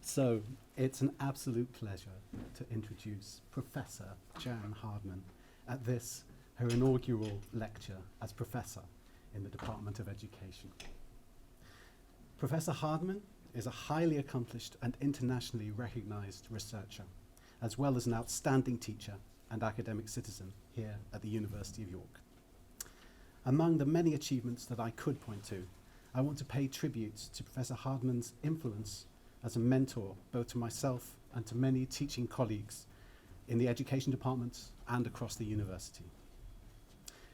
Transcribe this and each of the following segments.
So it's an absolute pleasure to introduce Professor Jan Hardman at this, her inaugural lecture as Professor in the Department of Education. Professor Hardman is a highly accomplished and internationally recognized researcher, as well as an outstanding teacher and academic citizen here at the University of York. Among the many achievements that I could point to, I want to pay tribute to Professor Hardman's influence as a mentor, both to myself and to many teaching colleagues in the education department and across the university.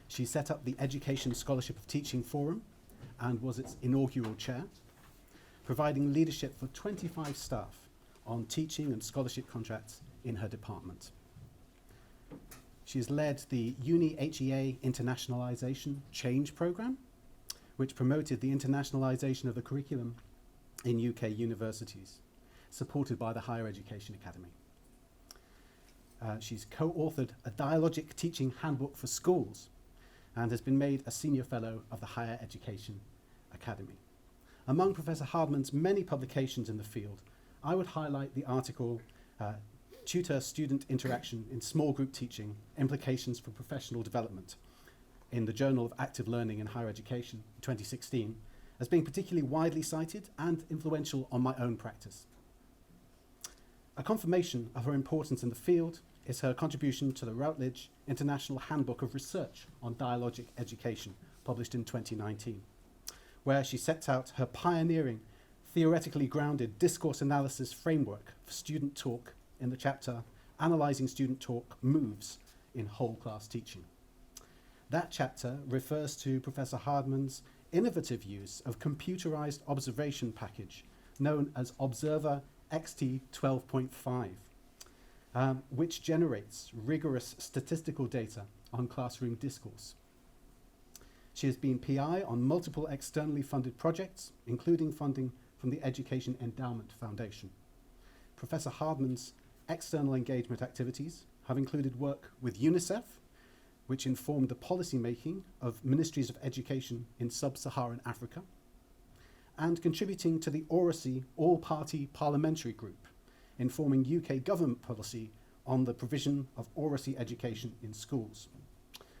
She set up the Education Scholarship of Teaching Forum and was its inaugural chair, providing leadership for 25 staff on teaching and scholarship contracts in her department. She has led the Uni-HEA Internationalization Change Programme, which promoted the internationalization of the curriculum in UK universities, supported by the Higher Education Academy. She's co-authored a dialogic teaching handbook for schools and has been made a senior fellow of the Higher Education Academy. Among Professor Hardman's many publications in the field, I would highlight the article Tutor-Student Interaction in Small Group Teaching, Implications for Professional Development in the Journal of Active Learning in Higher Education in 2016, as being particularly widely cited and influential on my own practice. A confirmation of her importance in the field is her contribution to the Routledge International Handbook of Research on Dialogic Education, published in 2019, where she sets out her pioneering, theoretically grounded discourse analysis framework for student talk in the chapter Analysing Student Talk Moves in Whole Class Teaching. That chapter refers to Professor Hardman's innovative use of computerized observation package known as Observer XT 12.5, which generates rigorous statistical data on classroom discourse. She has been PI on multiple externally funded projects, including funding from the Education Endowment Foundation. Professor Hardman's external engagement activities have included work with UNICEF, which informed the policy making of ministries of education in sub-Saharan Africa, and contributing to the ORACY All-Party Parliamentary Group, informing UK government policy on the provision of ORACY education in schools.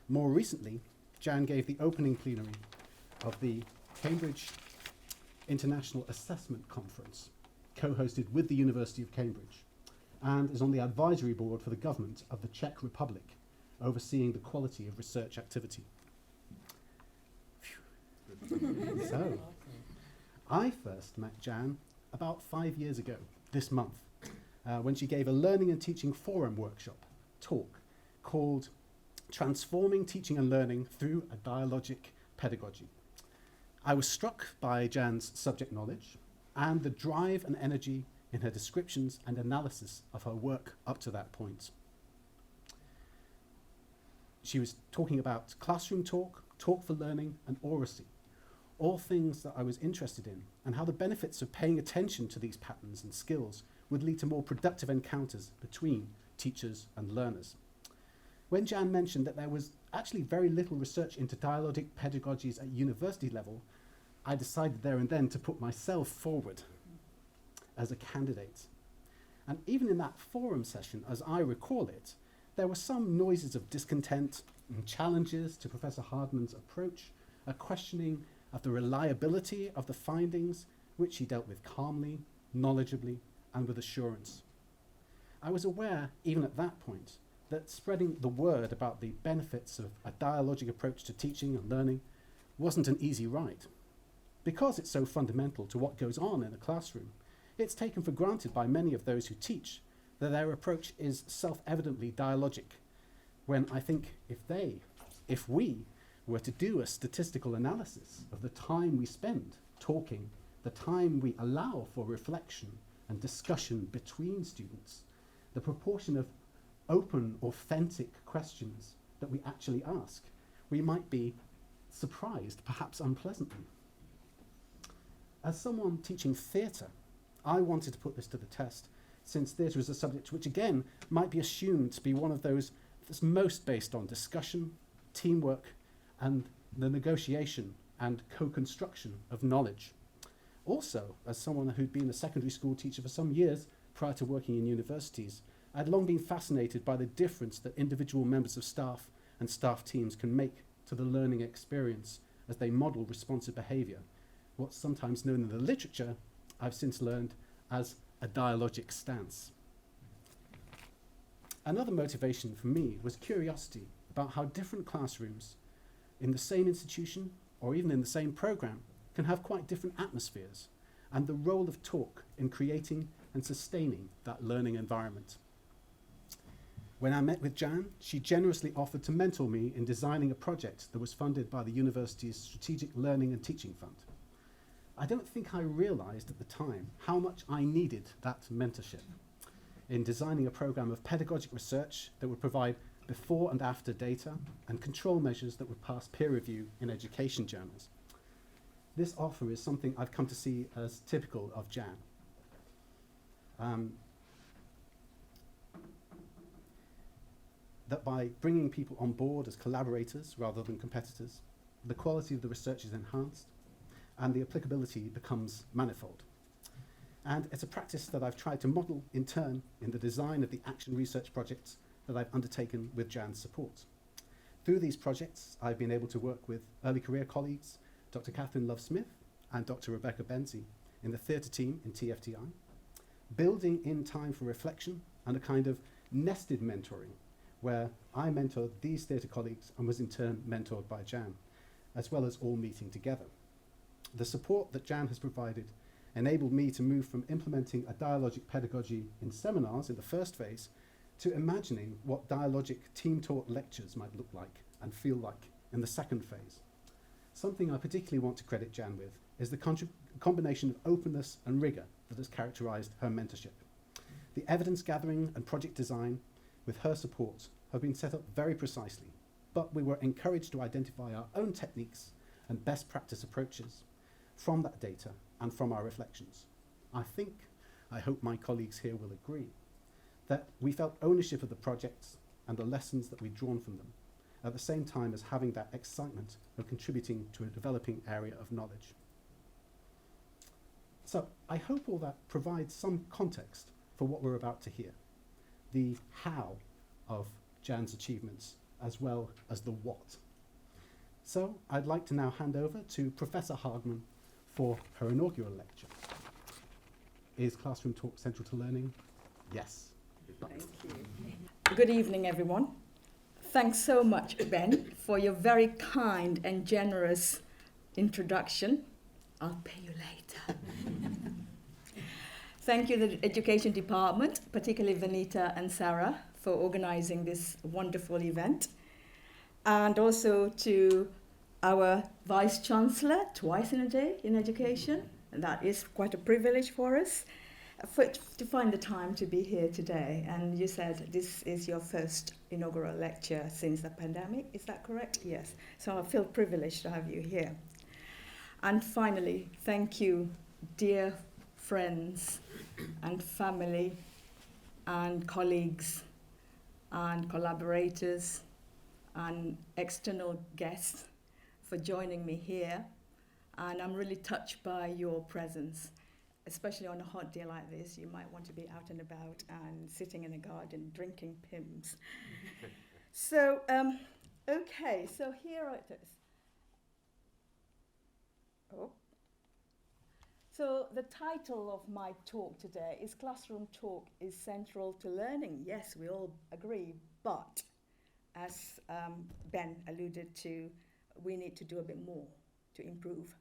More recently, Jan gave the opening plenary of the Cambridge International Assessment Conference, co-hosted with the University of Cambridge, and is on the advisory board for the government of the Czech Republic, overseeing the quality of research activity. So, I first met Jan about 5 years ago, this month, when she gave a Learning and Teaching Forum workshop talk called Transforming Teaching and Learning Through a Dialogic Pedagogy. I was struck by Jan's subject knowledge and the drive and energy in her descriptions and analysis of her work up to that point. She was talking about classroom talk, talk for learning, and oracy, all things that I was interested in, and how the benefits of paying attention to these patterns and skills would lead to more productive encounters between teachers and learners. When Jan mentioned that there was actually very little research into dialogic pedagogies at university level, I decided there and then to put myself forward as a candidate. And even in that forum session, as I recall it, there were some noises of discontent and challenges to Professor Hardman's approach, a questioning of the reliability of the findings, which she dealt with calmly, knowledgeably, and with assurance. I was aware, even at that point, that spreading the word about the benefits of a dialogic approach to teaching and learning wasn't an easy ride. Because it's so fundamental to what goes on in a classroom, it's taken for granted by many of those who teach that their approach is self-evidently dialogic, when I think if we were to do a statistical analysis of the time we spend talking, the time we allow for reflection and discussion between students, the proportion of open, authentic questions that we actually ask, we might be surprised, perhaps unpleasantly. As someone teaching theatre, I wanted to put this to the test, since theatre is a subject which again might be assumed to be one of those that's most based on discussion, teamwork, and the negotiation and co-construction of knowledge. Also, as someone who'd been a secondary school teacher for some years prior to working in universities, I'd long been fascinated by the difference that individual members of staff and staff teams can make to the learning experience as they model responsive behaviour, what's sometimes known in the literature, I've since learned, as a dialogic stance. Another motivation for me was curiosity about how different classrooms in the same institution or even in the same programme can have quite different atmospheres, and the role of talk in creating and sustaining that learning environment. When I met with Jan, she generously offered to mentor me in designing a project that was funded by the university's Strategic Learning and Teaching Fund. I don't think I realised at the time how much I needed that mentorship in designing a programme of pedagogic research that would provide before and after data and control measures that would pass peer review in education journals. This offer is something I've come to see as typical of Jan. That by bringing people on board as collaborators rather than competitors, the quality of the research is enhanced and the applicability becomes manifold. And it's a practice that I've tried to model in turn in the design of the action research projects that I've undertaken with Jan's support. Through these projects, I've been able to work with early career colleagues, Dr. Catherine Love-Smith and Dr. Rebecca Benzie in the theatre team in TFTI, building in time for reflection and a kind of nested mentoring where I mentored these theatre colleagues and was in turn mentored by Jan, as well as all meeting together. The support that Jan has provided enabled me to move from implementing a dialogic pedagogy in seminars in the first phase to imagining what dialogic team-taught lectures might look like and feel like in the second phase. Something I particularly want to credit Jan with is the combination of openness and rigour that has characterised her mentorship. The evidence gathering and project design with her support have been set up very precisely, but we were encouraged to identify our own techniques and best practice approaches from that data and from our reflections. I hope my colleagues here will agree, that we felt ownership of the projects and the lessons that we'd drawn from them, at the same time as having that excitement of contributing to a developing area of knowledge. So I hope all that provides some context for what we're about to hear, the how of Jan's achievements as well as the what. So I'd like to now hand over to Professor Hardman for her inaugural lecture. Is classroom talk central to learning? Yes. Thank you. Good evening, everyone. Thanks so much, Ben, for your very kind and generous introduction. I'll pay you later. Thank you, the Education Department, particularly Vanita and Sarah, for organizing this wonderful event. And also to our Vice Chancellor, twice in a day in education. And that is quite a privilege for us to find the time to be here today. And you said this is your first inaugural lecture since the pandemic, is that correct? Yes. So I feel privileged to have you here. And finally, thank you, dear friends and family and colleagues and collaborators and external guests for joining me here. And I'm really touched by your presence, especially on a hot day like this. You might want to be out and about and sitting in a garden drinking Pimm's. So, okay, so here it is. Oh. So the title of my talk today is Classroom Talk is Central to Learning. Yes, we all agree, but as Ben alluded to, we need to do a bit more to improve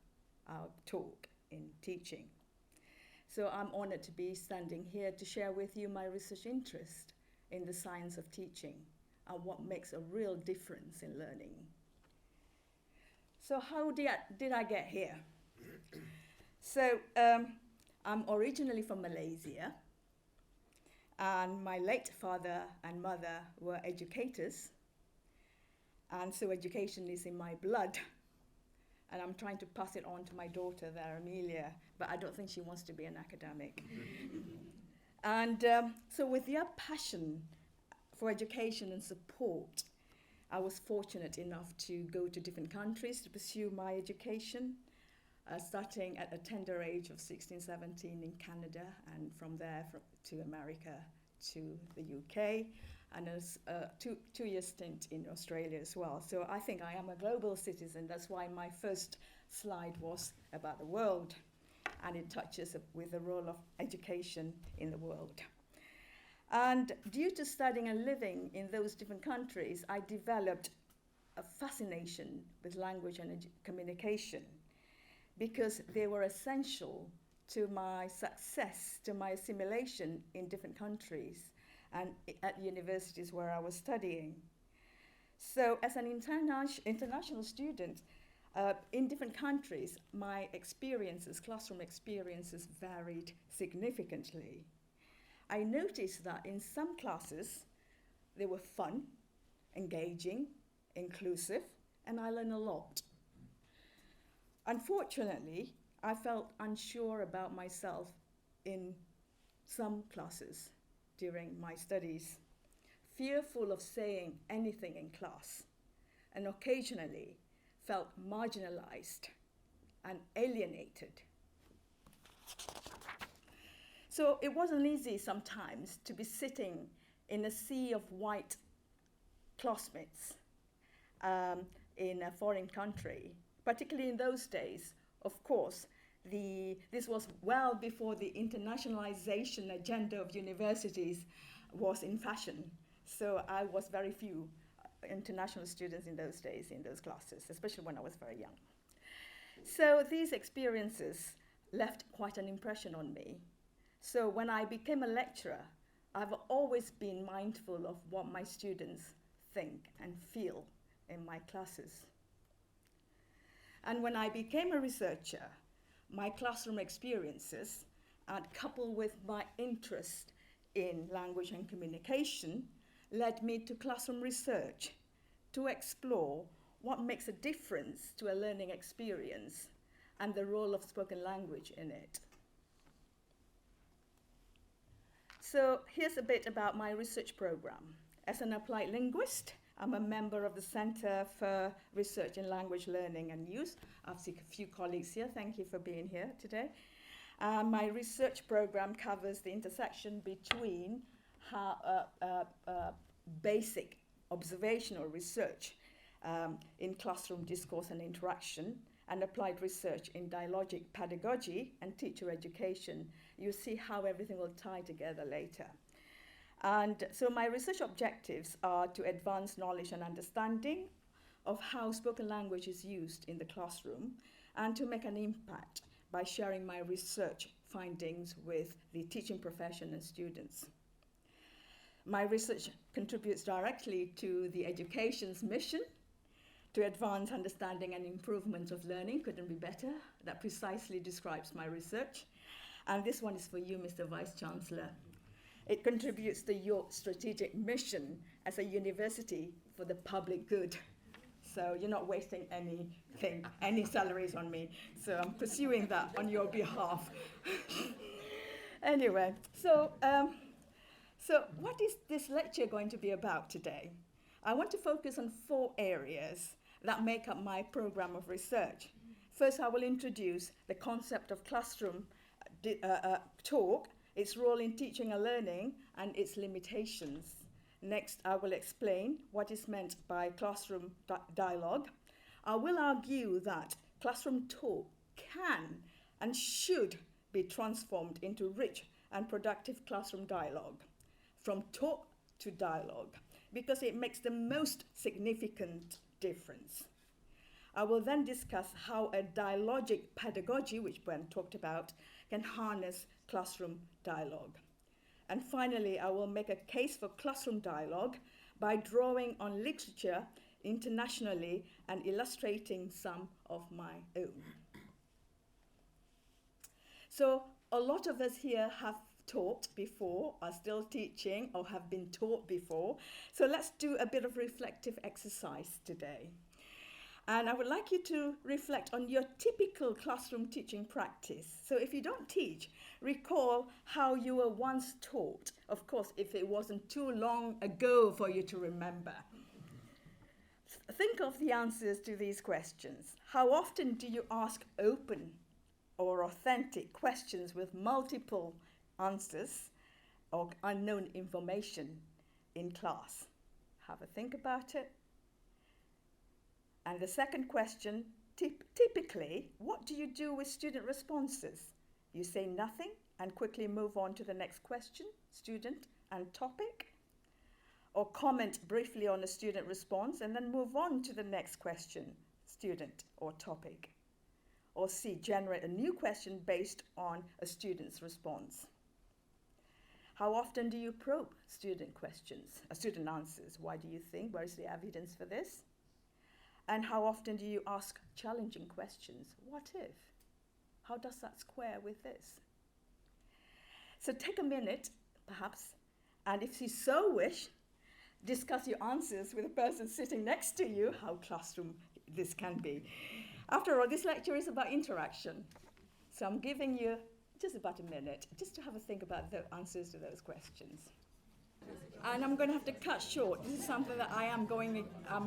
our talk in teaching. So I'm honored to be standing here to share with you my research interest in the science of teaching and what makes a real difference in learning. So how did I get here? So I'm originally from Malaysia, and my late father and mother were educators, and so education is in my blood, and I'm trying to pass it on to my daughter there, Amelia, but I don't think she wants to be an academic. And so with their passion for education and support, I was fortunate enough to go to different countries to pursue my education. starting at a tender age of 16, 17 in Canada, and from there to America, to the UK, and a two-year stint in Australia as well. So I think I am a global citizen. That's why my first slide was about the world, and it touches with the role of education in the world. And due to studying and living in those different countries, I developed a fascination with language and communication, because they were essential to my success, to my assimilation in different countries and at universities where I was studying. So as an international student in different countries, my experiences, classroom experiences, varied significantly. I noticed that in some classes, they were fun, engaging, inclusive, and I learned a lot. Unfortunately, I felt unsure about myself in some classes during my studies, fearful of saying anything in class, and occasionally felt marginalized and alienated. So it wasn't easy sometimes to be sitting in a sea of white classmates in a foreign country, particularly in those days. Of course, this was well before the internationalization agenda of universities was in fashion. So I was very few international students in those days in those classes, especially when I was very young. So these experiences left quite an impression on me. So when I became a lecturer, I've always been mindful of what my students think and feel in my classes. And when I became a researcher, my classroom experiences, and coupled with my interest in language and communication, led me to classroom research to explore what makes a difference to a learning experience and the role of spoken language in it. So here's a bit about my research program. As an applied linguist, I'm a member of the Center for Research in Language Learning and Use. I've seen a few colleagues here. Thank you for being here today. My research program covers the intersection between basic observational research in classroom discourse and interaction, and applied research in dialogic pedagogy and teacher education. You'll see how everything will tie together later. And so my research objectives are to advance knowledge and understanding of how spoken language is used in the classroom, and to make an impact by sharing my research findings with the teaching profession and students. My research contributes directly to the education's mission to advance understanding and improvement of learning. Couldn't be better. That precisely describes my research. And this one is for you, Mr. Vice Chancellor. It contributes to your strategic mission as a university for the public good. So you're not wasting any salaries on me. So I'm pursuing that on your behalf. Anyway, so what is this lecture going to be about today? I want to focus on 4 areas that make up my program of research. First, I will introduce the concept of classroom talk, its role in teaching and learning, and its limitations. Next, I will explain what is meant by classroom dialogue. I will argue that classroom talk can and should be transformed into rich and productive classroom dialogue, from talk to dialogue, because it makes the most significant difference. I will then discuss how a dialogic pedagogy, which Ben talked about, can harness classroom dialogue. And finally, I will make a case for classroom dialogue by drawing on literature internationally and illustrating some of my own. So a lot of us here have taught before, are still teaching, or have been taught before. So let's do a bit of reflective exercise today. And I would like you to reflect on your typical classroom teaching practice. So if you don't teach, recall how you were once taught. Of course, if it wasn't too long ago for you to remember. think of the answers to these questions. How often do you ask open or authentic questions with multiple answers or unknown information in class? Have a think about it. And the second question, typically, what do you do with student responses? You say nothing and quickly move on to the next question, student and topic, or comment briefly on a student response and then move on to the next question, student or topic. Or C, generate a new question based on a student's response. How often do you probe student questions, student answers? Why do you think? Where is the evidence for this? And how often do you ask challenging questions? What if? How does that square with this? So take a minute, perhaps, and if you so wish, discuss your answers with the person sitting next to you, how classroom this can be. After all, this lecture is about interaction. So I'm giving you just about a minute just to have a think about the answers to those questions. And I'm going to have to cut short. This is something that I'm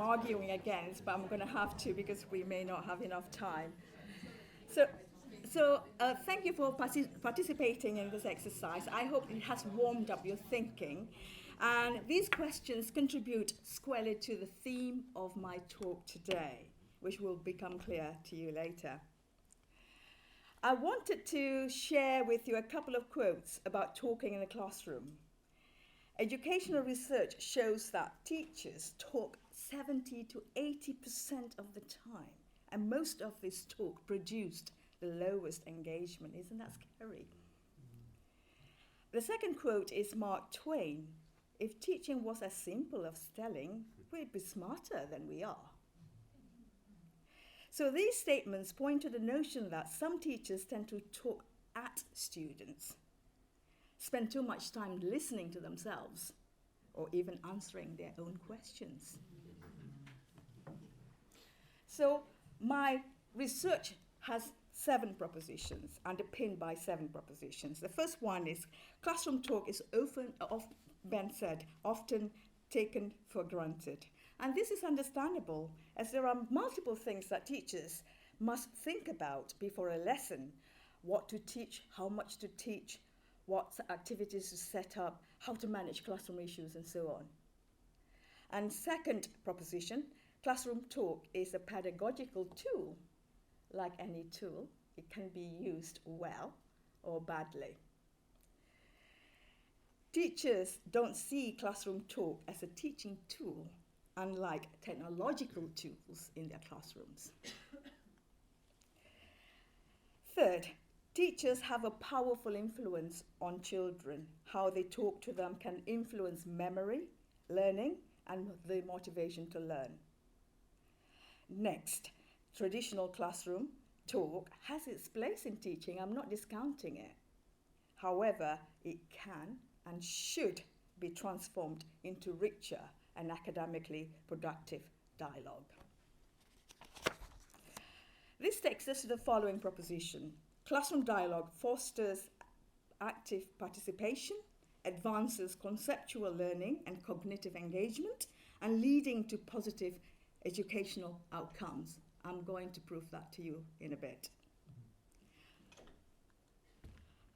arguing against, but I'm going to have to because we may not have enough time. So thank you for participating in this exercise. I hope it has warmed up your thinking. And these questions contribute squarely to the theme of my talk today, which will become clear to you later. I wanted to share with you a couple of quotes about talking in the classroom. Educational research shows that teachers talk 70 to 80% of the time, and most of this talk produced the lowest engagement. Isn't that scary? The second quote is Mark Twain. If teaching was as simple as telling, we'd be smarter than we are. So these statements point to the notion that some teachers tend to talk at students, spend too much time listening to themselves, or even answering their own questions. So my research has 7 propositions, underpinned by 7 propositions. The first one is classroom talk is often taken for granted. And this is understandable, as there are multiple things that teachers must think about before a lesson: what to teach, how much to teach, what activities to set up, how to manage classroom issues, and so on. And second proposition, classroom talk is a pedagogical tool. Like any tool, it can be used well or badly. Teachers don't see classroom talk as a teaching tool, unlike technological tools in their classrooms. Third, teachers have a powerful influence on children. How they talk to them can influence memory, learning, and the motivation to learn. Next, traditional classroom talk has its place in teaching. I'm not discounting it. However, it can and should be transformed into richer and academically productive dialogue. This takes us to the following proposition. Classroom dialogue fosters active participation, advances conceptual learning and cognitive engagement, and leading to positive educational outcomes. I'm going to prove that to you in a bit.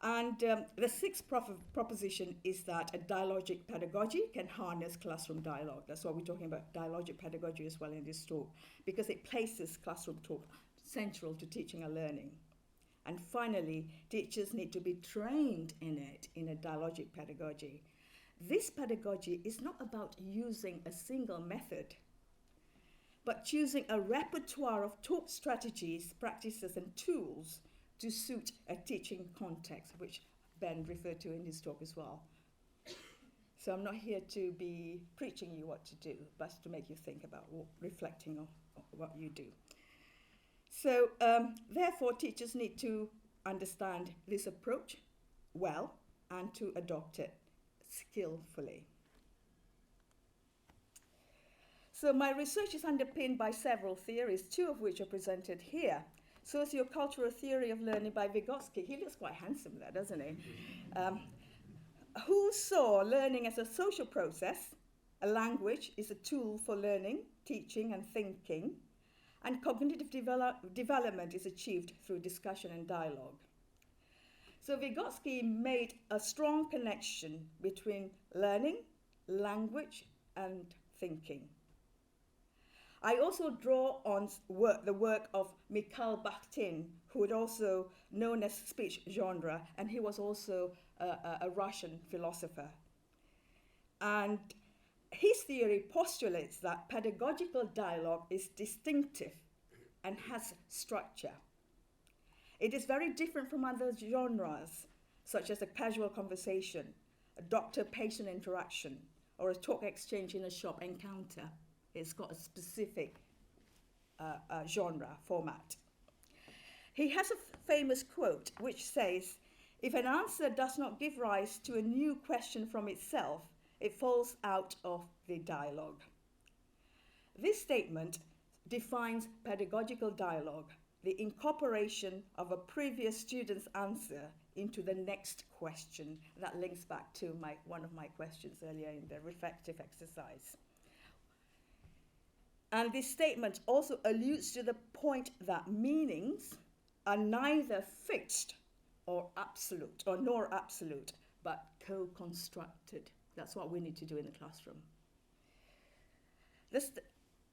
And the sixth proposition is that a dialogic pedagogy can harness classroom dialogue. That's why we're talking about dialogic pedagogy as well in this talk, because it places classroom talk central to teaching and learning. And finally, teachers need to be trained in it, in a dialogic pedagogy. This pedagogy is not about using a single method, but choosing a repertoire of talk strategies, practices, and tools to suit a teaching context, which Ben referred to in his talk as well. So I'm not here to be preaching you what to do, but to make you think about reflecting on what you do. So therefore, teachers need to understand this approach well and to adopt it skillfully. So my research is underpinned by several theories, 2 of which are presented here. Sociocultural theory of learning by Vygotsky. He looks quite handsome there, doesn't he? Who saw learning as a social process. A language is a tool for learning. teaching and thinking, and cognitive development is achieved through discussion and dialogue. So Vygotsky made a strong connection between learning, language, and thinking. I also draw on the work of Mikhail Bakhtin, who was also known as speech genre, and he was also a Russian philosopher. And his theory postulates that pedagogical dialogue is distinctive and has structure. It is very different from other genres, such as a casual conversation, a doctor-patient interaction, or a talk exchange in a shop encounter. It's got a specific genre format. He has a famous quote which says, "If an answer does not give rise to a new question from itself, it falls out of the dialogue." This statement defines pedagogical dialogue, the incorporation of a previous student's answer into the next question. That links back to one of my questions earlier in the reflective exercise. And this statement also alludes to the point that meanings are neither fixed or absolute, or nor absolute, but co-constructed. That's what we need to do in the classroom.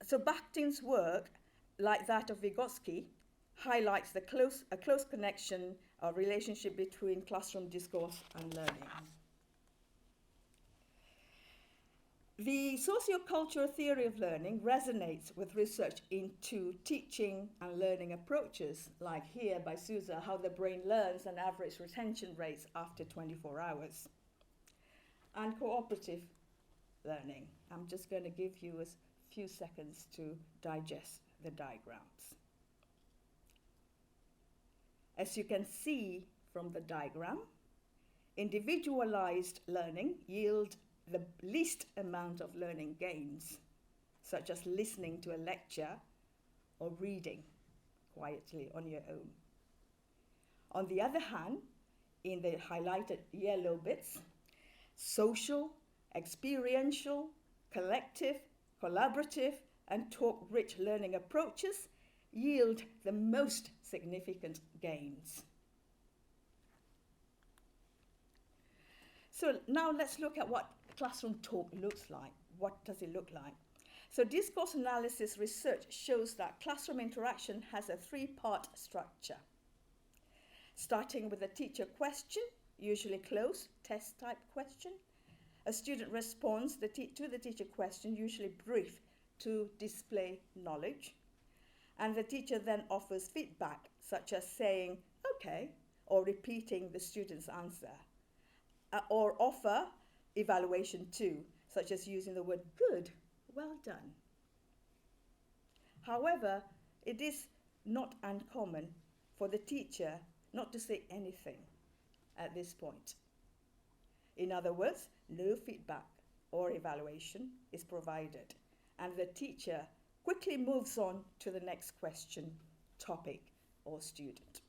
So Bakhtin's work, like that of Vygotsky, highlights a close connection or relationship between classroom discourse and learning. The sociocultural theory of learning resonates with research into teaching and learning approaches, like here by Sousa, how the brain learns and average retention rates after 24 hours. And cooperative learning. I'm just going to give you a few seconds to digest the diagrams. As you can see from the diagram, individualized learning yields the least amount of learning gains, such as listening to a lecture or reading quietly on your own. On the other hand, in the highlighted yellow bits, social, experiential, collective, collaborative, and talk-rich learning approaches yield the most significant gains. So now let's look at what classroom talk looks like. What does it look like? So discourse analysis research shows that classroom interaction has a three-part structure. Starting with a teacher question, usually closed, test-type question. A student responds to the teacher question, usually brief, to display knowledge. And the teacher then offers feedback, such as saying, okay, or repeating the student's answer. Or offer evaluation too, such as using the word good, well done. However, it is not uncommon for the teacher not to say anything at this point. In other words, no feedback or evaluation is provided, and the teacher quickly moves on to the next question, topic, or student.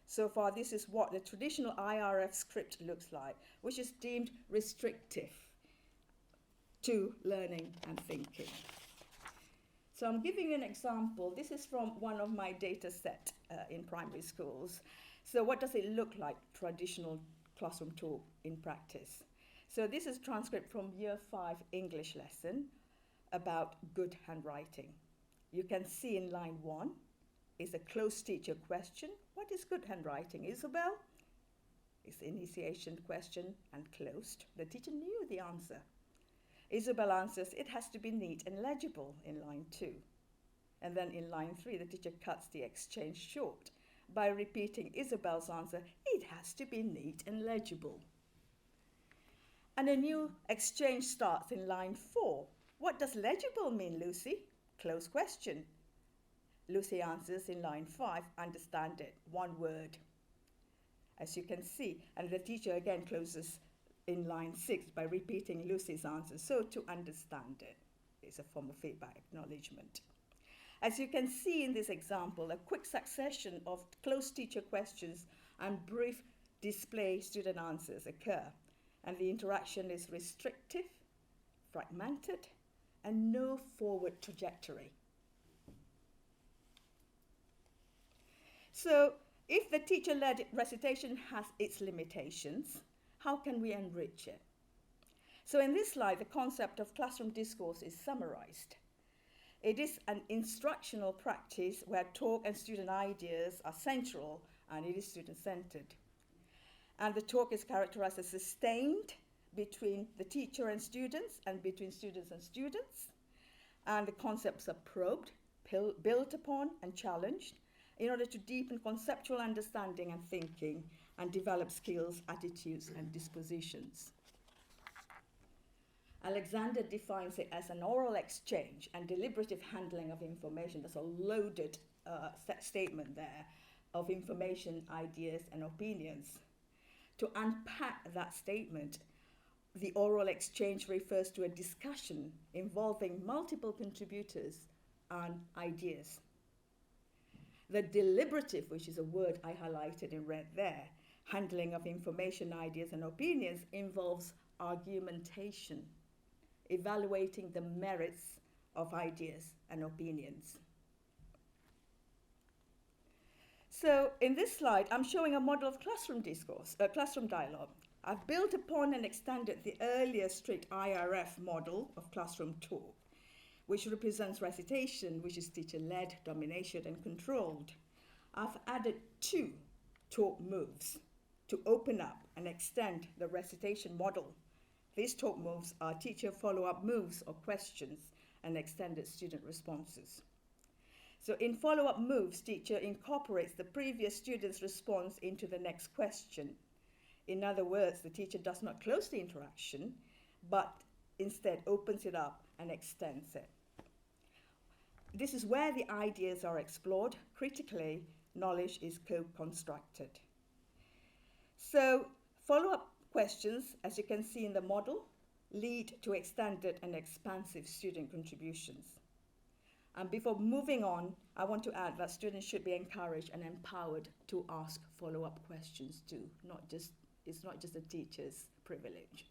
So far, this is what the traditional IRF script looks like, which is deemed restrictive to learning and thinking. So I'm giving you an example. This is from one of my data set in primary schools. So what does it look like, traditional classroom talk in practice? So this is a transcript from Year 5 English lesson about good handwriting. You can see in line 1 is a closed teacher question. What is good handwriting, Isabel? It's the initiation question and closed. The teacher knew the answer. Isabel answers, it has to be neat and legible in line 2. And then in line 3, the teacher cuts the exchange short by repeating Isabel's answer, it has to be neat and legible. And a new exchange starts in line 4. What does legible mean, Lucy? Close question. Lucy answers in line 5, understand it, one word. As you can see, and the teacher again closes in line 6 by repeating Lucy's answer. So to understand it is a form of feedback acknowledgement. As you can see in this example, a quick succession of closed teacher questions and brief display student answers occur, and the interaction is restrictive, fragmented, and no forward trajectory. So if the teacher-led recitation has its limitations, how can we enrich it? So in this slide, the concept of classroom discourse is summarized. It is an instructional practice where talk and student ideas are central, and it is student-centered. And the talk is characterized as sustained between the teacher and students, and between students and students. And the concepts are probed, built upon, and challenged in order to deepen conceptual understanding and thinking and develop skills, attitudes, and dispositions. Alexander defines it as an oral exchange and deliberative handling of information. That's a loaded statement there of information, ideas, and opinions. To unpack that statement, the oral exchange refers to a discussion involving multiple contributors and ideas. The deliberative, which is a word I highlighted in red there, handling of information, ideas, and opinions involves argumentation, evaluating the merits of ideas and opinions. So in this slide, I'm showing a model of classroom discourse, classroom dialogue. I've built upon and extended the earlier strict IRF model of classroom talk, which represents recitation, which is teacher-led, dominated, and controlled. I've added 2 talk moves to open up and extend the recitation model. These talk moves are teacher follow-up moves or questions and extended student responses. So in follow-up moves, teacher incorporates the previous student's response into the next question. In other words, the teacher does not close the interaction, but instead opens it up and extends it. This is where the ideas are explored. Critically, knowledge is co-constructed. So follow-up questions, as you can see in the model, lead to extended and expansive student contributions. And before moving on, I want to add that students should be encouraged and empowered to ask follow-up questions too. It's not just a teacher's privilege.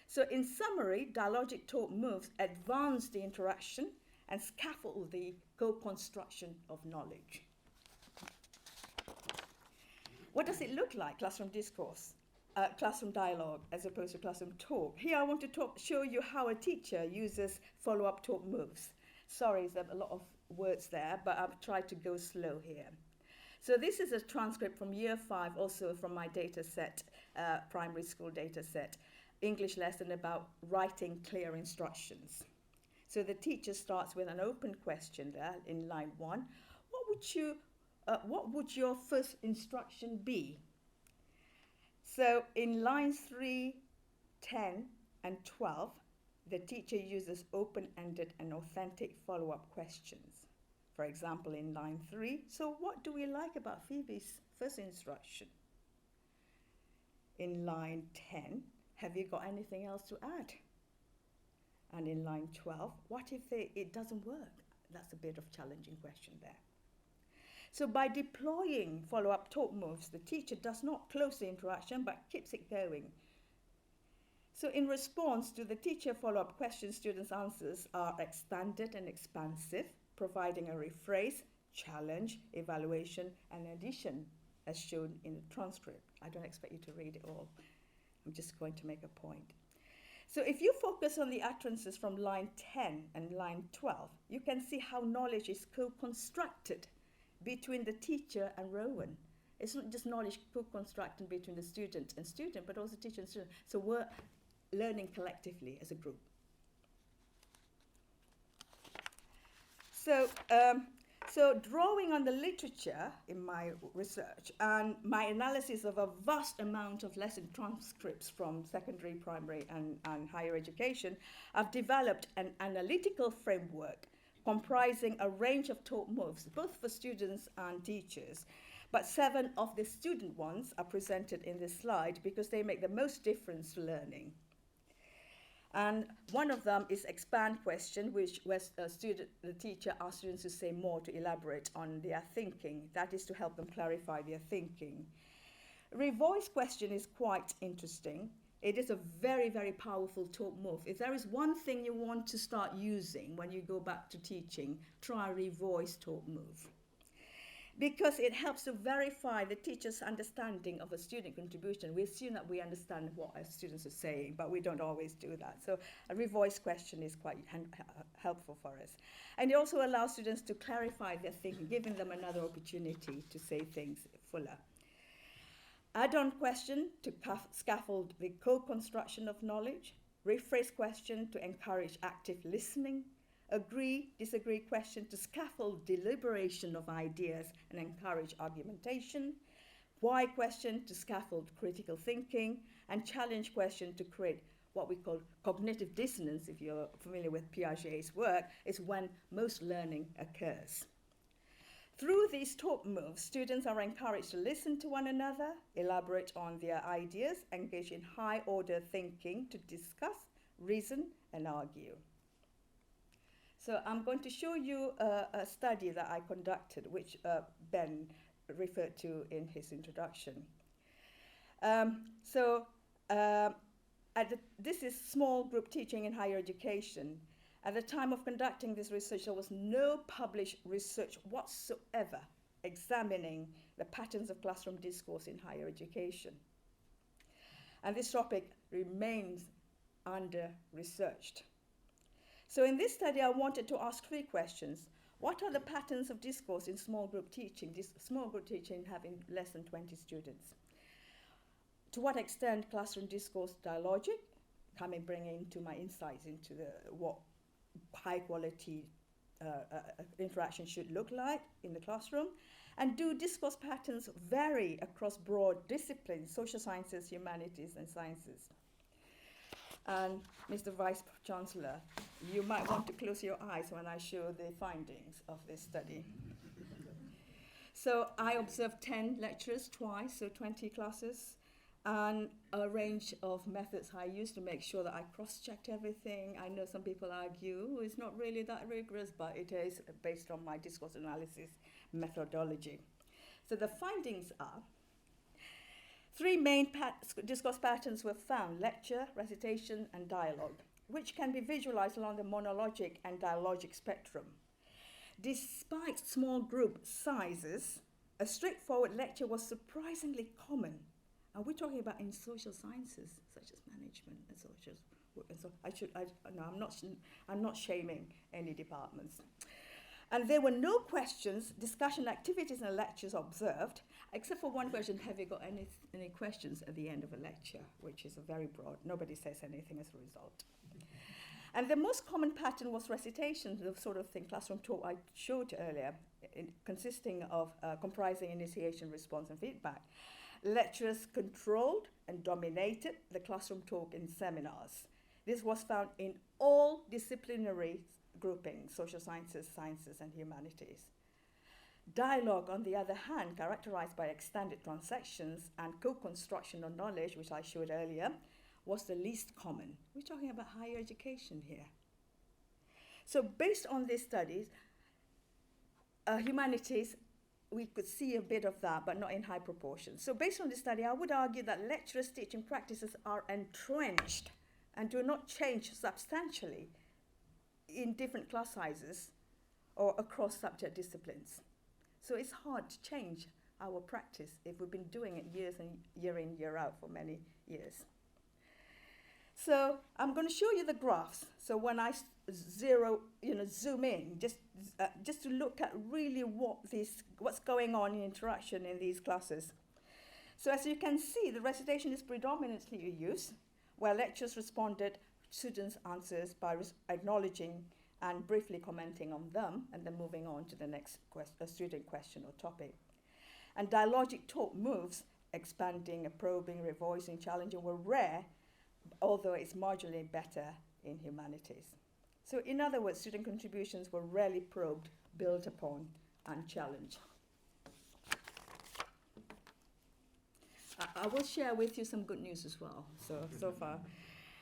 So in summary, dialogic talk moves advance the interaction and scaffold the co-construction of knowledge. What does it look like, classroom discourse? Classroom dialogue as opposed to classroom talk. Here I want to show you how a teacher uses follow-up talk moves. Sorry, there's a lot of words there, but I've tried to go slow here. So this is a transcript from year 5, also from my data set, primary school data set, English lesson about writing clear instructions. So the teacher starts with an open question there in line 1. What would your first instruction be? So in lines 3, 10, and 12, the teacher uses open-ended and authentic follow-up questions. For example, in line 3, so what do we like about Phoebe's first instruction? In line 10, have you got anything else to add? And in line 12, what if it doesn't work? That's a bit of a challenging question there. So by deploying follow-up talk moves, the teacher does not close the interaction, but keeps it going. So in response to the teacher follow-up questions, students' answers are expanded and expansive, providing a rephrase, challenge, evaluation, and addition, as shown in the transcript. I don't expect you to read it all. I'm just going to make a point. So if you focus on the utterances from line 10 and line 12, you can see how knowledge is co-constructed between the teacher and Rowan. It's not just knowledge co-constructed between the student and student, but also teacher and student. So we're learning collectively as a group. So drawing on the literature in my research and my analysis of a vast amount of lesson transcripts from secondary, primary, and higher education, I've developed an analytical framework comprising a range of talk moves, both for students and teachers. But 7 of the student ones are presented in this slide because they make the most difference to learning. And one of them is expand question, which was the teacher asks students to say more to elaborate on their thinking. That is to help them clarify their thinking. Revoice question is quite interesting. It is a very, very powerful talk move. If there is one thing you want to start using when you go back to teaching, try revoice talk move. Because it helps to verify the teacher's understanding of a student contribution. We assume that we understand what our students are saying, but we don't always do that. So a revoice question is quite helpful for us. And it also allows students to clarify their thinking, giving them another opportunity to say things fuller. Add-on question to scaffold the co-construction of knowledge. Rephrase question to encourage active listening. Agree, disagree question to scaffold deliberation of ideas and encourage argumentation. Why question to scaffold critical thinking. And challenge question to create what we call cognitive dissonance, if you're familiar with Piaget's work, is when most learning occurs. Through these talk moves, students are encouraged to listen to one another, elaborate on their ideas, engage in high-order thinking to discuss, reason, and argue. So I'm going to show you a study that I conducted, which Ben referred to in his introduction. This is small group teaching in higher education. At the time of conducting this research, there was no published research whatsoever examining the patterns of classroom discourse in higher education. And this topic remains under-researched. So in this study, I wanted to ask 3 questions. What are the patterns of discourse in small group teaching, small group teaching having less than 20 students? To what extent classroom discourse dialogic, bringing into my insights into what high quality interaction should look like in the classroom? And do discourse patterns vary across broad disciplines, social sciences, humanities, and sciences? And Mr. Vice Chancellor, you might want to close your eyes when I show the findings of this study. So I observed 10 lecturers twice, so 20 classes, and a range of methods I used to make sure that I cross-checked everything. I know some people argue it's not really that rigorous, but it is based on my discourse analysis methodology. So the findings are 3 main discourse patterns were found: lecture, recitation, and dialogue, which can be visualized along the monologic and dialogic spectrum. Despite small group sizes, a straightforward lecture was surprisingly common. And we're talking about in social sciences, such as management and social work. And so I'm not shaming any departments. And there were no questions, discussion activities in the lectures observed, except for one question: have you got any questions at the end of a lecture? Which is a very broad, nobody says anything as a result. And the most common pattern was recitation, the sort of thing, classroom talk I showed earlier, consisting of comprising initiation, response, and feedback. Lecturers controlled and dominated the classroom talk in seminars. This was found in all disciplinary groupings: social sciences, sciences, and humanities. Dialogue, on the other hand, characterized by extended transactions and co-construction of knowledge, which I showed earlier, was the least common. We're talking about higher education here. So based on these studies, humanities, we could see a bit of that, but not in high proportions. So based on this study, I would argue that lecturers' teaching practices are entrenched and do not change substantially in different class sizes or across subject disciplines. So it's hard to change our practice if we've been doing it year in, year out for many years. So I'm going to show you the graphs. So when I zoom in, just to look at really what's going on in interaction in these classes. So as you can see, the recitation is predominantly used, where lecturers responded to students' answers by acknowledging and briefly commenting on them, and then moving on to the next student question or topic. And dialogic talk moves, expanding, probing, revoicing, challenging, were rare, although it's marginally better in humanities. So in other words, student contributions were rarely probed, built upon, and challenged. I will share with you some good news as well, so far.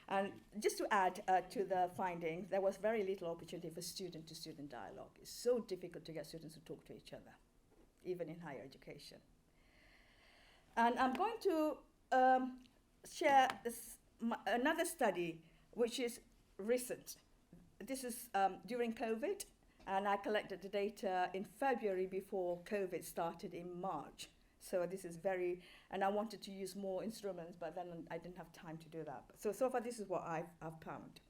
And just to add to the finding, there was very little opportunity for student-to-student dialogue. It's so difficult to get students to talk to each other, even in higher education. And I'm going to share another study, which is recent. This is during COVID, and I collected the data in February before COVID started in March. So this is and I wanted to use more instruments, but then I didn't have time to do that. So far, this is what I've found.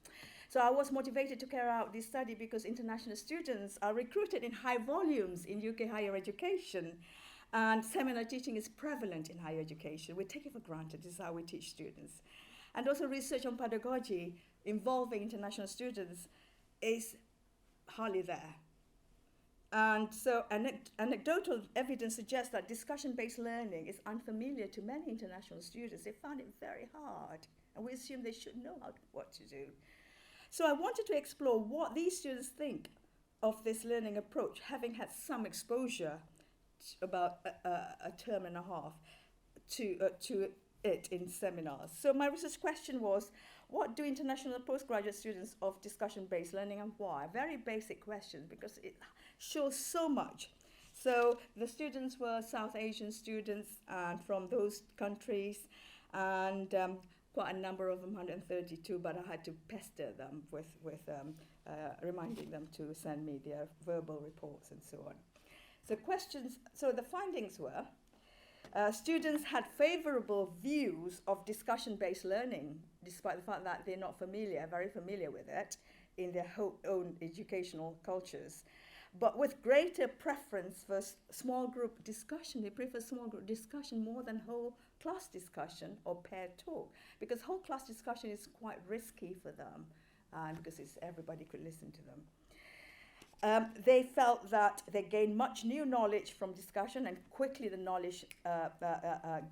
So I was motivated to carry out this study because international students are recruited in high volumes in UK higher education, and seminar teaching is prevalent in higher education. We take it for granted. This is how we teach students. And also research on pedagogy involving international students is hardly there. And so anecdotal evidence suggests that discussion-based learning is unfamiliar to many international students. They found it very hard, and we assume they should know what to do. So I wanted to explore what these students think of this learning approach, having had some exposure about a term and a half to it in seminars. So my research question was, what do international postgraduate students of discussion-based learning and why? Very basic question because it shows so much. So the students were South Asian students and from those countries, and quite a number of them, 132, but I had to pester them with reminding them to send me their verbal reports and so on. So the findings were, students had favorable views of discussion-based learning, despite the fact that they're not very familiar with it in their own educational cultures, but with greater preference for small group discussion. They prefer small group discussion more than whole class discussion or paired talk, because whole class discussion is quite risky for them, because everybody could listen to them. They felt that they gained much new knowledge from discussion, and quickly the knowledge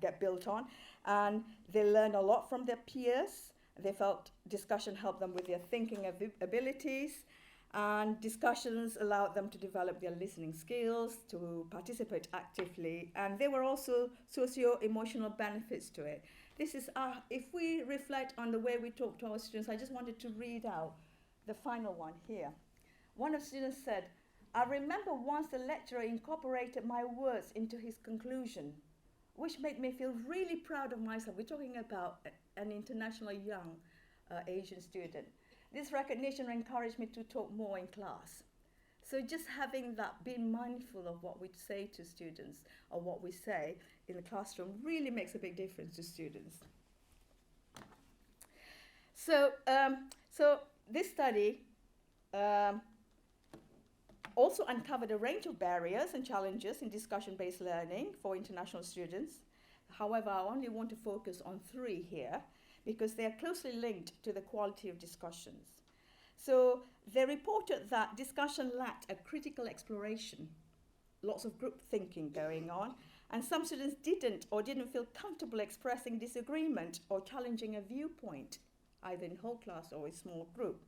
get built on, and they learned a lot from their peers. They felt discussion helped them with their thinking abilities, and discussions allowed them to develop their listening skills, to participate actively, and there were also socio-emotional benefits to it. This is, if we reflect on the way we talk to our students, I just wanted to read out the final one here. One of the students said, "I remember once the lecturer incorporated my words into his conclusion, which made me feel really proud of myself." We're talking about an international young Asian student. "This recognition encouraged me to talk more in class." So just having that, being mindful of what we say to students or what we say in the classroom really makes a big difference to students. So this study also uncovered a range of barriers and challenges in discussion-based learning for international students. However, I only want to focus on 3 here because they are closely linked to the quality of discussions. So they reported that discussion lacked a critical exploration, lots of group thinking going on, and some students didn't feel comfortable expressing disagreement or challenging a viewpoint, either in whole class or a small group.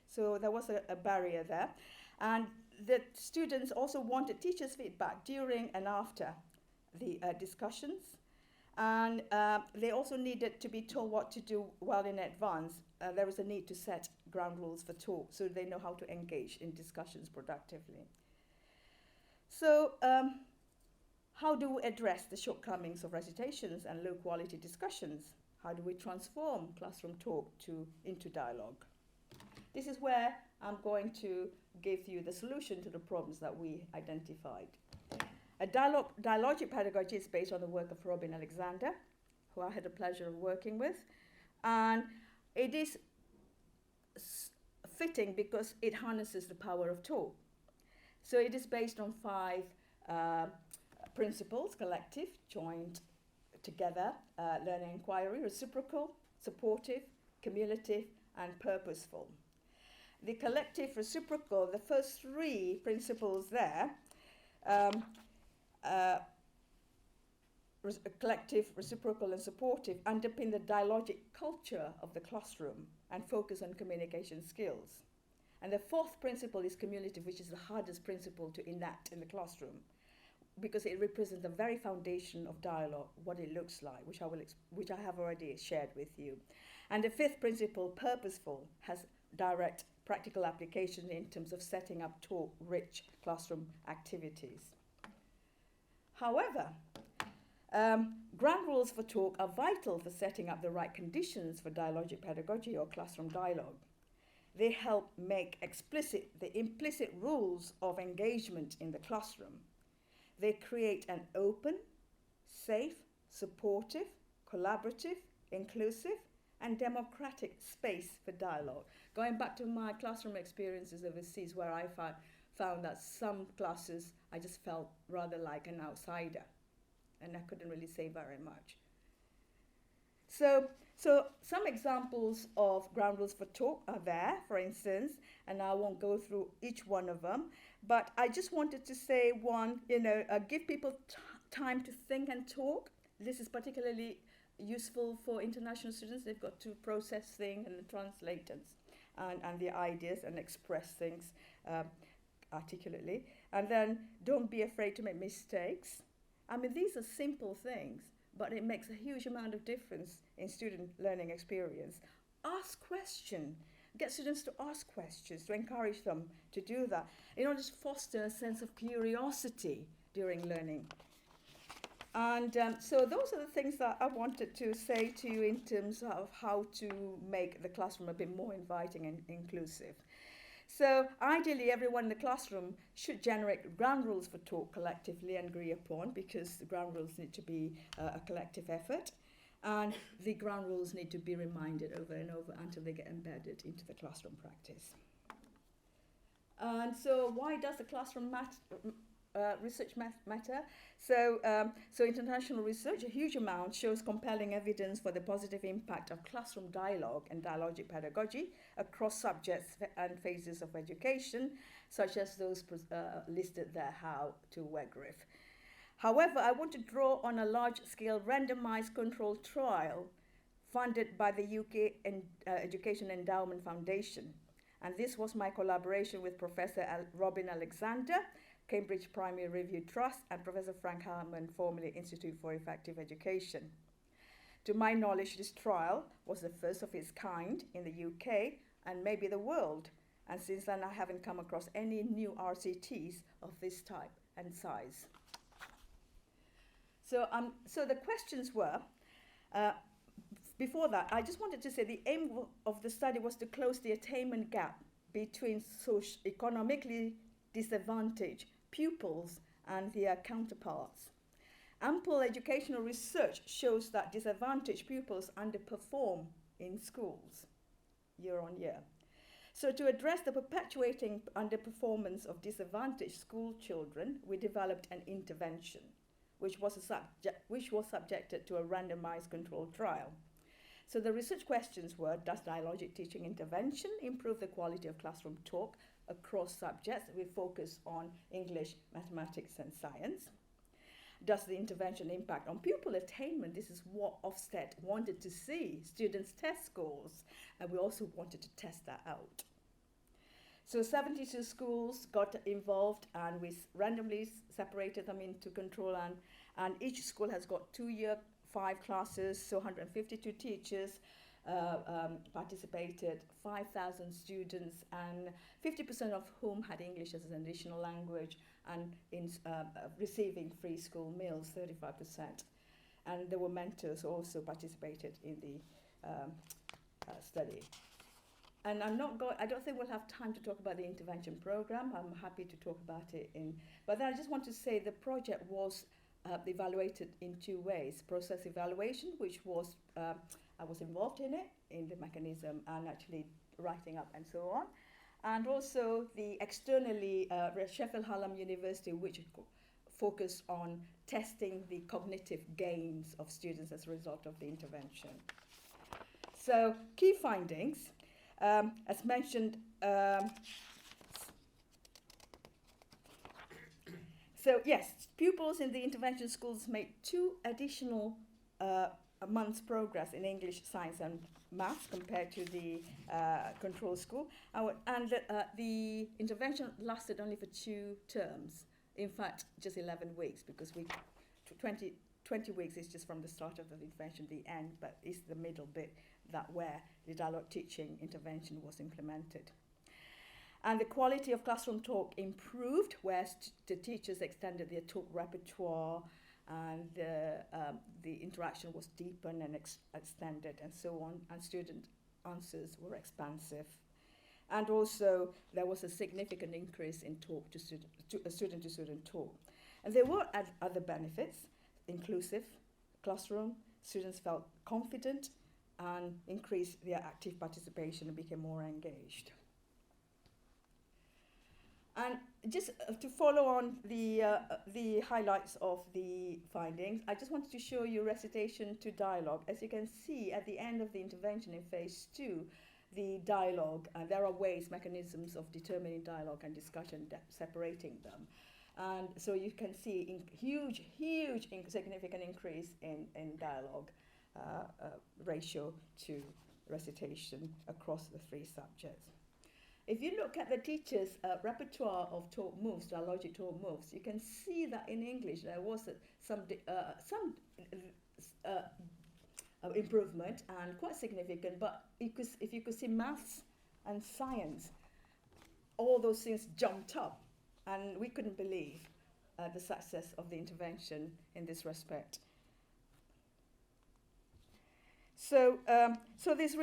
So there was a barrier there. And the students also wanted teachers' feedback during and after the discussions. And they also needed to be told what to do well in advance. There was a need to set ground rules for talk so they know how to engage in discussions productively. So how do we address the shortcomings of recitations and low-quality discussions? How do we transform classroom talk into dialogue? This is where I'm going to give you the solution to the problems that we identified. A dialogic pedagogy is based on the work of Robin Alexander, who I had the pleasure of working with, and it is fitting because it harnesses the power of talk. So it is based on 5 principles: collective, joint, together, learning inquiry, reciprocal, supportive, cumulative, and purposeful. The collective, reciprocal, the first 3 principles there, collective, reciprocal, and supportive, underpin the dialogic culture of the classroom and focus on communication skills. And the 4th principle is cumulative, which is the hardest principle to enact in the classroom, because it represents the very foundation of dialogue, what it looks like, which I have already shared with you. And the 5th principle, purposeful, has direct practical application in terms of setting up talk-rich classroom activities. However, Ground rules for talk are vital for setting up the right conditions for dialogic pedagogy or classroom dialogue. They help make explicit the implicit rules of engagement in the classroom. They create an open, safe, supportive, collaborative, inclusive, and democratic space for dialogue. Going back to my classroom experiences overseas, where I found that some classes I just felt rather like an outsider, and I couldn't really say very much. So some examples of ground rules for talk are there, for instance, and I won't go through each one of them, but I just wanted to say one, give people time to think and talk. This is particularly useful for international students. They've got to process things and translate and their ideas and express things articulately. And then don't be afraid to make mistakes. I mean, these are simple things, but it makes a huge amount of difference in student learning experience. Ask questions. Get students to ask questions, to encourage them to do that, in order to foster a sense of curiosity during learning. And so those are the things that I wanted to say to you in terms of how to make the classroom a bit more inviting and inclusive. So ideally, everyone in the classroom should generate ground rules for talk collectively and agree upon, because the ground rules need to be a collective effort. And the ground rules need to be reminded over and over until they get embedded into the classroom practice. And so why does the classroom research matter? So international research, a huge amount, shows compelling evidence for the positive impact of classroom dialogue and dialogic pedagogy across subjects and phases of education, such as those listed there, how to WEGRIF. However, I want to draw on a large-scale randomized controlled trial funded by the UK Education Endowment Foundation. And this was my collaboration with Professor Robin Alexander, Cambridge Primary Review Trust, and Professor Frank Hardman, formerly Institute for Effective Education. To my knowledge, this trial was the first of its kind in the UK and maybe the world. And since then, I haven't come across any new RCTs of this type and size. So the questions were, before that, I just wanted to say the aim of the study was to close the attainment gap between economically disadvantaged pupils and their counterparts. Ample educational research shows that disadvantaged pupils underperform in schools year on year. So to address the perpetuating underperformance of disadvantaged school children, we developed an intervention, which was subjected to a randomized controlled trial. So the research questions were, does dialogic teaching intervention improve the quality of classroom talk across subjects? We focus on English, mathematics, and science. Does the intervention impact on pupil attainment? This is what Ofsted wanted to see, students' test scores, and we also wanted to test that out. So 72 schools got involved, and we randomly separated them into control, and each school has got 2-year 5 classes, so 152 teachers participated, 5,000 students, and 50% of whom had English as an additional language, and in receiving free school meals, 35%. And there were mentors who also participated in the study. And I don't think we'll have time to talk about the intervention program. I'm happy to talk about it but then I just want to say the project was evaluated in 2 ways. Process evaluation, which was, I was involved in it, in the mechanism and actually writing up and so on. And also the externally, Sheffield Hallam University, which focused on testing the cognitive gains of students as a result of the intervention. So key findings, as mentioned, so yes, pupils in the intervention schools made 2 additional months progress in English, science and maths compared to the control school. And the intervention lasted only for 2 terms. In fact, just 11 weeks, because 20 weeks is just from the start of the intervention to the end, but it's the middle bit where the dialogue teaching intervention was implemented. And the quality of classroom talk improved, where the teachers extended their talk repertoire and the interaction was deepened and extended and so on, and student answers were expansive. And also there was a significant increase in talk to student talk. And there were other benefits: inclusive classroom, students felt confident and increased their active participation and became more engaged. And just to follow on the highlights of the findings, I just wanted to show you recitation to dialogue. As you can see at the end of the intervention in phase 2, the dialogue, there are ways, mechanisms of determining dialogue and discussion, separating them. And so you can see huge, significant increase in dialogue ratio to recitation across the 3 subjects. If you look at the teacher's repertoire of talk moves, dialogic talk moves, you can see that in English there was some improvement, and quite significant, but if you could see maths and science, all those things jumped up, and we couldn't believe the success of the intervention in this respect. So these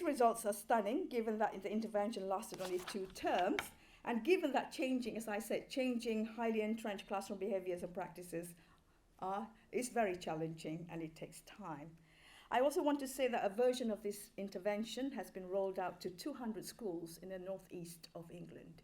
results are stunning, given that the intervention lasted only 2 terms, and given that changing, as I said, changing highly entrenched classroom behaviors and practices is very challenging, and it takes time. I also want to say that a version of this intervention has been rolled out to 200 schools in the northeast of England.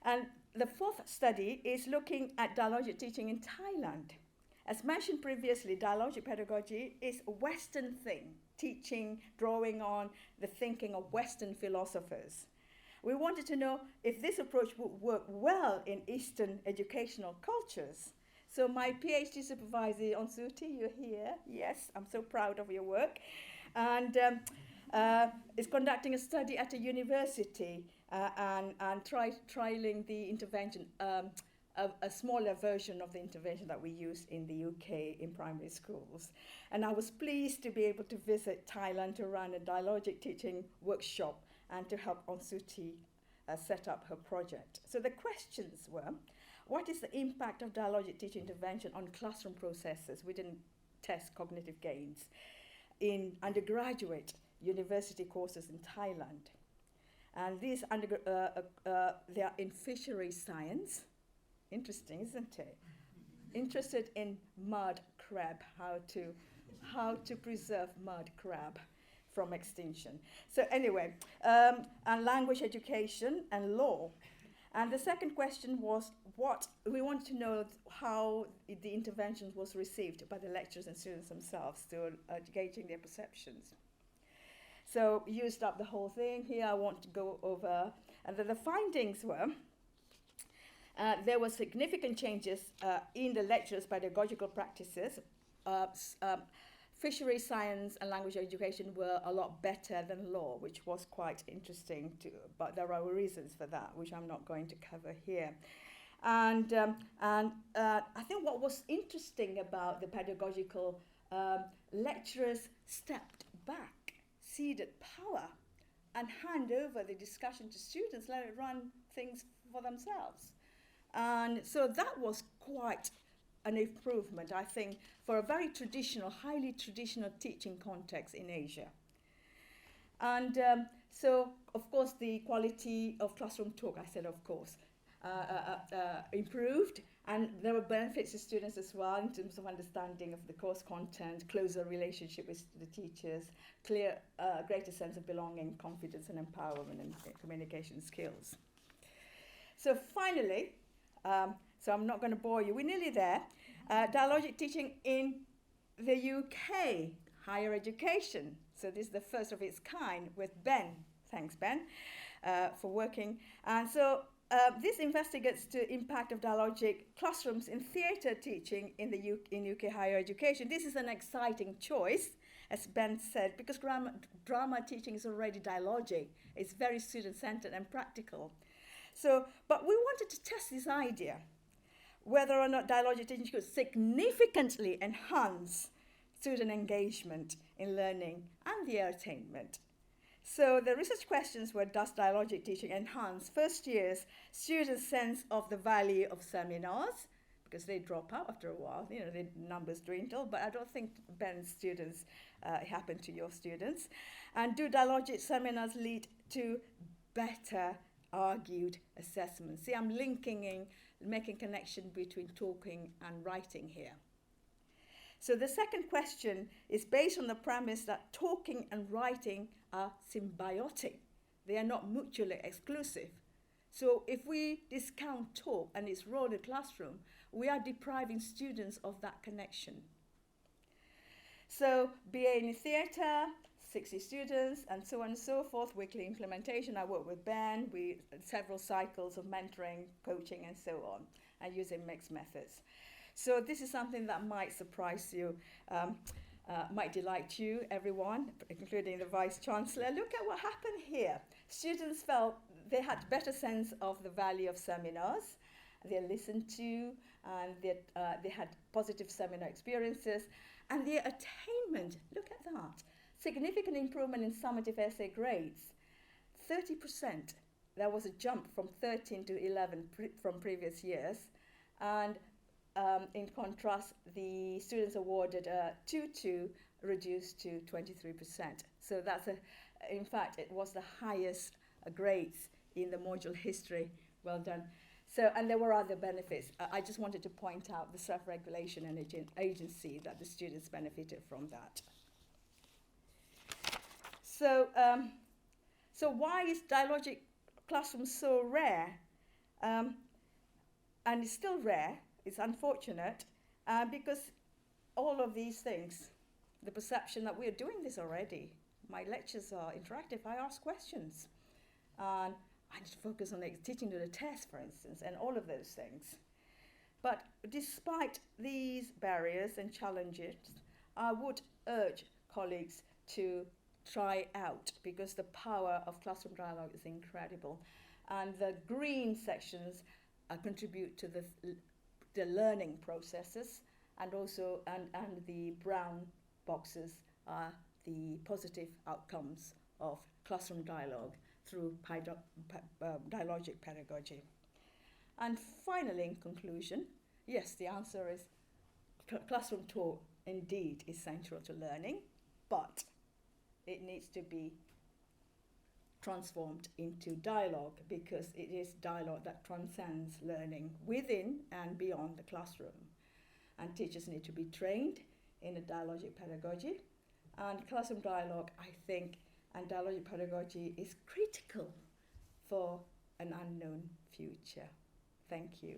And the 4th study is looking at dialogic teaching in Thailand. As mentioned previously, dialogic pedagogy is a Western thing, teaching, drawing on the thinking of Western philosophers. We wanted to know if this approach would work well in Eastern educational cultures. So my PhD supervisor, Onsuti, you're here. Yes, I'm so proud of your work. And is conducting a study at a university and trialing the intervention, a smaller version of the intervention that we use in the UK in primary schools. And I was pleased to be able to visit Thailand to run a dialogic teaching workshop and to help Onsuti set up her project. So the questions were, what is the impact of dialogic teaching intervention on classroom processes? We didn't test cognitive gains in undergraduate university courses in Thailand. And these they are in fisheries science. Interesting, isn't it? Interested in mud crab, how to preserve mud crab from extinction. So anyway, and language education and law. And the second question was we want to know how the intervention was received by the lecturers and students themselves, so gauging their perceptions. So used up the whole thing. Here I want to go over, and the findings were, there were significant changes in the lecturers' pedagogical practices. Fishery science and language education were a lot better than law, which was quite interesting, but there are reasons for that, which I'm not going to cover here. And I think what was interesting about the pedagogical lecturers stepped back, ceded power, and hand over the discussion to students, let it run things for themselves. And so that was quite an improvement, I think, for a very traditional, highly traditional teaching context in Asia. And so, of course, the quality of classroom talk, I said, of course, improved, and there were benefits to students as well in terms of understanding of the course content, closer relationship with the teachers, greater sense of belonging, confidence and empowerment, and communication skills. So finally, so I'm not going to bore you, we're nearly there. Dialogic teaching in the UK, higher education. So this is the first of its kind with Ben. Thanks, Ben, for working. And so this investigates the impact of dialogic classrooms in theatre teaching in UK higher education. This is an exciting choice, as Ben said, because drama teaching is already dialogic. It's very student-centered and practical. So, but we wanted to test this idea, whether or not dialogic teaching could significantly enhance student engagement in learning and the attainment. So the research questions were, does dialogic teaching enhance first years students' sense of the value of seminars? Because they drop out after a while, you know, the numbers dwindle, but I don't think Ben's students happen to your students. And do dialogic seminars lead to better argued assessments? See, I'm making connection between talking and writing here. So the second question is based on the premise that talking and writing are symbiotic. They are not mutually exclusive. So if we discount talk and its role in the classroom, we are depriving students of that connection. So BA in theatre, 60 students, and so on and so forth, weekly implementation. I work with Ben, several cycles of mentoring, coaching, and so on, and using mixed methods. So this is something that might surprise you, might delight you, everyone, including the Vice-Chancellor. Look at what happened here. Students felt they had a better sense of the value of seminars. They listened to, and they had positive seminar experiences. And their attainment, look at that, significant improvement in summative essay grades, 30%. There was a jump from 13 to 11 from previous years. And in contrast, the students awarded 2-2 reduced to 23%. So that's in fact, it was the highest grades in the module history. Well done. So, and there were other benefits. I just wanted to point out the self-regulation and agency that the students benefited from that. So, so why is dialogic classroom so rare? And it's still rare. It's unfortunate because all of these things, the perception that we're doing this already. My lectures are interactive. I ask questions. And I need to focus on teaching to the test, for instance, and all of those things. But despite these barriers and challenges, I would urge colleagues to try out, because the power of classroom dialogue is incredible. And the green sections contribute to the learning processes, and also and the brown boxes are the positive outcomes of classroom dialogue through dialogic pedagogy. And finally, in conclusion, yes, the answer is classroom talk indeed is central to learning, but it needs to be transformed into dialogue, because it is dialogue that transcends learning within and beyond the classroom. And teachers need to be trained in a dialogic pedagogy. And classroom dialogue, I think, and dialogic pedagogy is critical for an unknown future. Thank you.